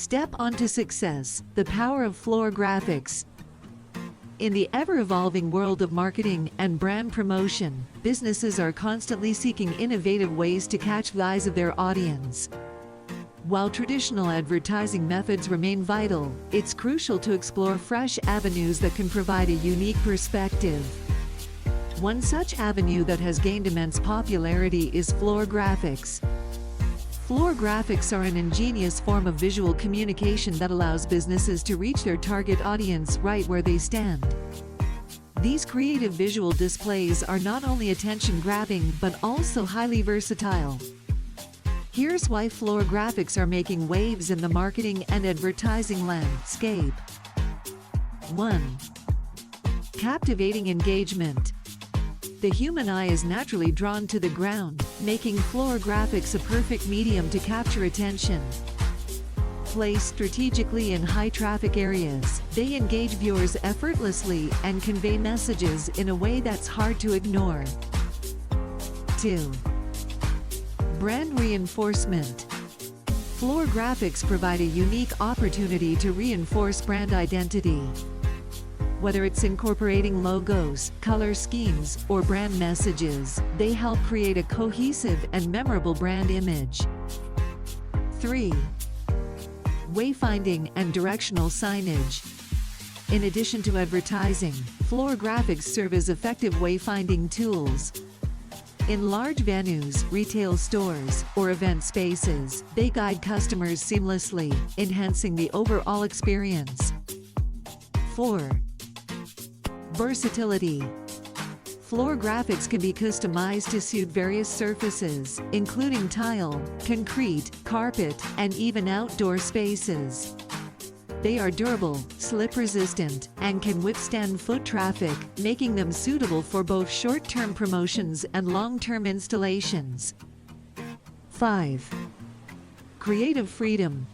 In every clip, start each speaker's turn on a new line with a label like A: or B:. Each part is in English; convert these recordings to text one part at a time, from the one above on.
A: Step onto success, the power of floor graphics. In the ever-evolving world of marketing and brand promotion, businesses are constantly seeking innovative ways to catch the eyes of their audience. While traditional advertising methods remain vital, it's crucial to explore fresh avenues that can provide a unique perspective. One such avenue that has gained immense popularity is floor graphics. Floor graphics are an ingenious form of visual communication that allows businesses to reach their target audience right where they stand. These creative visual displays are not only attention-grabbing but also highly versatile. Here's why floor graphics are making waves in the marketing and advertising landscape. 1. Captivating engagement. The human eye is naturally drawn to the ground, making floor graphics a perfect medium to capture attention. Placed strategically in high-traffic areas, they engage viewers effortlessly and convey messages in a way that's hard to ignore. 2. Brand reinforcement. Floor graphics provide a unique opportunity to reinforce brand identity. Whether it's incorporating logos, color schemes, or brand messages, they help create a cohesive and memorable brand image. 3. Wayfinding and directional signage. In addition to advertising, floor graphics serve as effective wayfinding tools. In large venues, retail stores, or event spaces, they guide customers seamlessly, enhancing the overall experience. 4. Versatility. Floor graphics can be customized to suit various surfaces, including tile, concrete, carpet, and even outdoor spaces. They are durable, slip-resistant, and can withstand foot traffic, making them suitable for both short-term promotions and long-term installations. 5. Creative freedom.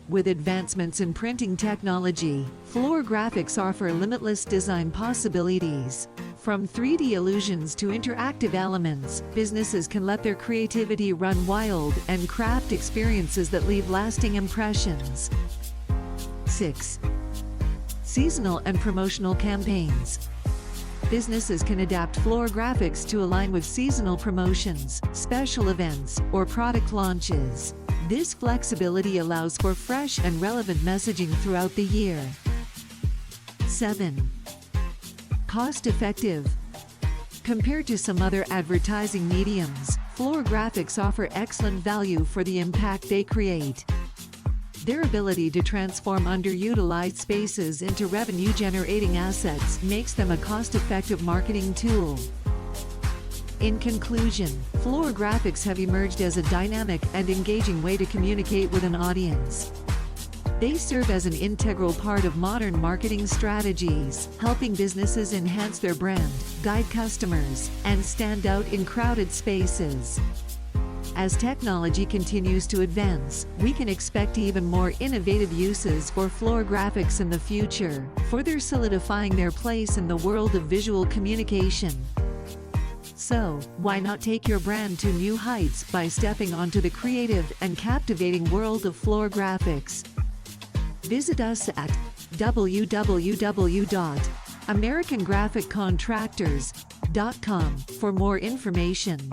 A: With advancements in printing technology, floor graphics offer limitless design possibilities. From 3D illusions to interactive elements, businesses can let their creativity run wild and craft experiences that leave lasting impressions. 6. Seasonal and promotional campaigns. Businesses can adapt floor graphics to align with seasonal promotions, special events, or product launches. This flexibility allows for fresh and relevant messaging throughout the year. 7. Cost-effective. Compared to some other advertising mediums, floor graphics offer excellent value for the impact they create. Their ability to transform underutilized spaces into revenue-generating assets makes them a cost-effective marketing tool. In conclusion, floor graphics have emerged as a dynamic and engaging way to communicate with an audience. They serve as an integral part of modern marketing strategies, helping businesses enhance their brand, guide customers, and stand out in crowded spaces. As technology continues to advance, we can expect even more innovative uses for floor graphics in the future, further solidifying their place in the world of visual communication. So, why not take your brand to new heights by stepping onto the creative and captivating world of floor graphics? Visit us at www.americangraphiccontractors.com for more information.